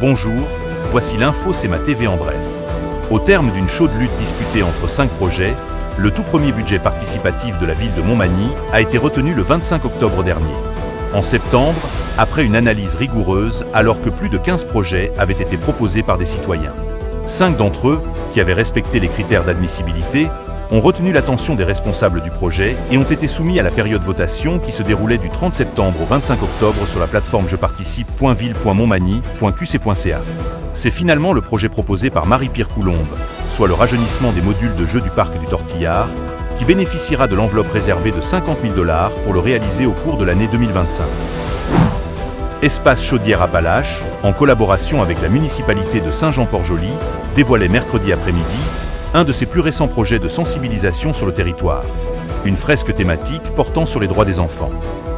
Bonjour, voici l'info CEMA TV en bref. Au terme d'une chaude lutte disputée entre 5 projets, le tout premier budget participatif de la ville de Montmagny a été retenu le 25 octobre dernier. En septembre, après une analyse rigoureuse, alors que plus de 15 projets avaient été proposés par des citoyens. 5 d'entre eux, qui avaient respecté les critères d'admissibilité, ont retenu l'attention des responsables du projet et ont été soumis à la période votation qui se déroulait du 30 septembre au 25 octobre sur la plateforme jeparticipe.ville.montmagny.qc.ca. C'est finalement le projet proposé par Marie-Pierre Coulombe, soit le rajeunissement des modules de jeux du parc du Tortillard, qui bénéficiera de l'enveloppe réservée de 50 000 $ pour le réaliser au cours de l'année 2025. Espace Chaudière-Appalaches, en collaboration avec la municipalité de Saint-Jean-Port-Joli, dévoilait mercredi après-midi un de ses plus récents projets de sensibilisation sur le territoire. Une fresque thématique portant sur les droits des enfants.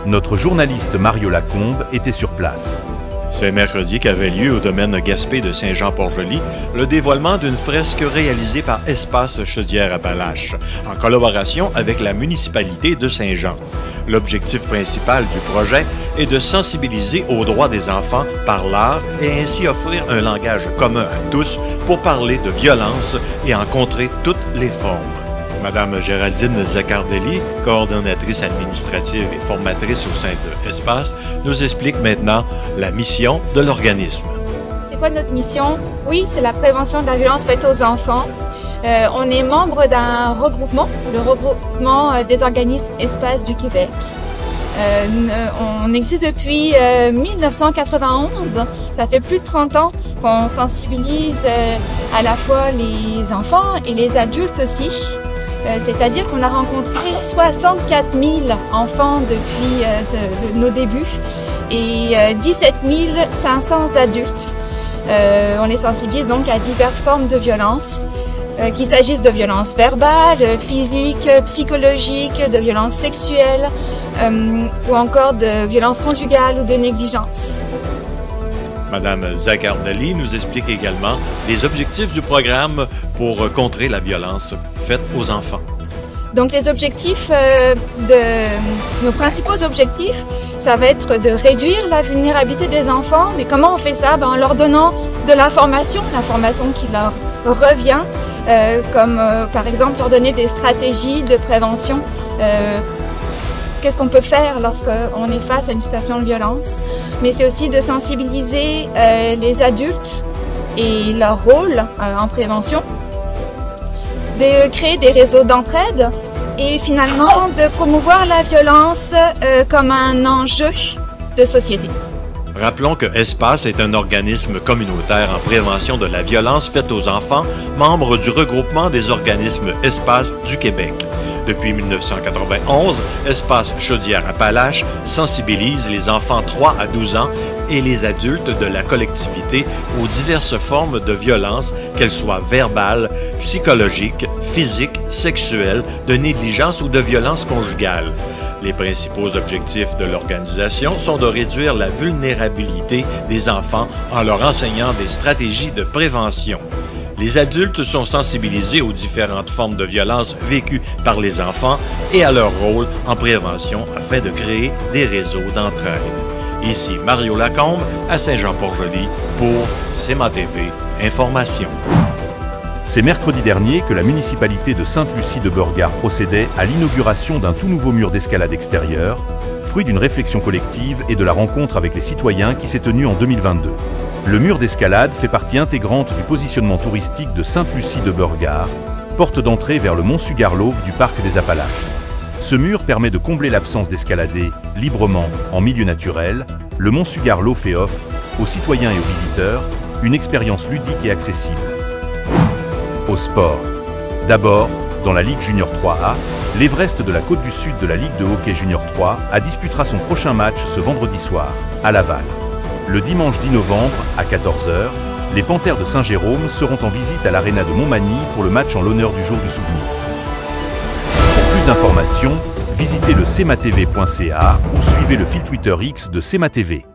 Notre journaliste Mario Lacombe était sur place. C'est mercredi qu'avait lieu au domaine Gaspé de Saint-Jean-Port-Joli le dévoilement d'une fresque réalisée par Espace Chaudière-Appalaches, en collaboration avec la municipalité de Saint-Jean. L'objectif principal du projet est de sensibiliser aux droits des enfants par l'art et ainsi offrir un langage commun à tous pour parler de violence et en contrer toutes les formes. Madame Géraldine Zaccardelli, coordonnatrice administrative et formatrice au sein de Espace, nous explique maintenant la mission de l'organisme. C'est quoi notre mission? Oui, c'est la prévention de la violence faite aux enfants. On est membre d'un regroupement, le regroupement des organismes Espace du Québec. On existe depuis 1991. Ça fait plus de 30 ans qu'on sensibilise à la fois les enfants et les adultes aussi. C'est-à-dire qu'on a rencontré 64 000 enfants depuis nos débuts et 17 500 adultes. On les sensibilise donc à diverses formes de violence, qu'il s'agisse de violences verbales, physiques, psychologiques, de violences sexuelles ou encore de violences conjugales ou de négligence. Madame Zaccardelli nous explique également les objectifs du programme pour contrer la violence faite aux enfants. Donc les objectifs, nos principaux objectifs, ça va être de réduire la vulnérabilité des enfants. Mais comment on fait ça? En leur donnant de l'information qui leur revient, comme par exemple leur donner des stratégies de prévention. Qu'est-ce qu'on peut faire lorsqu'on est face à une situation de violence? Mais c'est aussi de sensibiliser les adultes et leur rôle en prévention, de créer des réseaux d'entraide et finalement de promouvoir la violence comme un enjeu de société. Rappelons que Espace est un organisme communautaire en prévention de la violence faite aux enfants, membre du regroupement des organismes Espace du Québec. Depuis 1991, Espace Chaudière-Appalaches sensibilise les enfants 3 à 12 ans et les adultes de la collectivité aux diverses formes de violence, qu'elles soient verbales, psychologiques, physiques, sexuelles, de négligence ou de violence conjugale. Les principaux objectifs de l'organisation sont de réduire la vulnérabilité des enfants en leur enseignant des stratégies de prévention. Les adultes sont sensibilisés aux différentes formes de violence vécues par les enfants et à leur rôle en prévention afin de créer des réseaux d'entraide. Ici Mario Lacombe à Saint-Jean-Port-Joli pour CEMA TV Information. C'est mercredi dernier que la municipalité de Sainte-Lucie-de-Burgard procédait à l'inauguration d'un tout nouveau mur d'escalade extérieur, fruit d'une réflexion collective et de la rencontre avec les citoyens qui s'est tenue en 2022. Le mur d'escalade fait partie intégrante du positionnement touristique de Sainte-Lucie-de-Burgard, porte d'entrée vers le mont Sugarloaf du parc des Appalaches. Ce mur permet de combler l'absence d'escalader librement en milieu naturel. Le mont Sugarloaf et offre aux citoyens et aux visiteurs une expérience ludique et accessible. Au sport. D'abord, dans la Ligue Junior 3A, l'Everest de la Côte du Sud de la Ligue de hockey Junior 3 disputera son prochain match ce vendredi soir, à Laval. Le dimanche 10 novembre, à 14 h, les Panthères de Saint-Jérôme seront en visite à l'Arena de Montmagny pour le match en l'honneur du jour du souvenir. Pour plus d'informations, visitez le cematv.ca ou suivez le fil Twitter X de CEMA TV.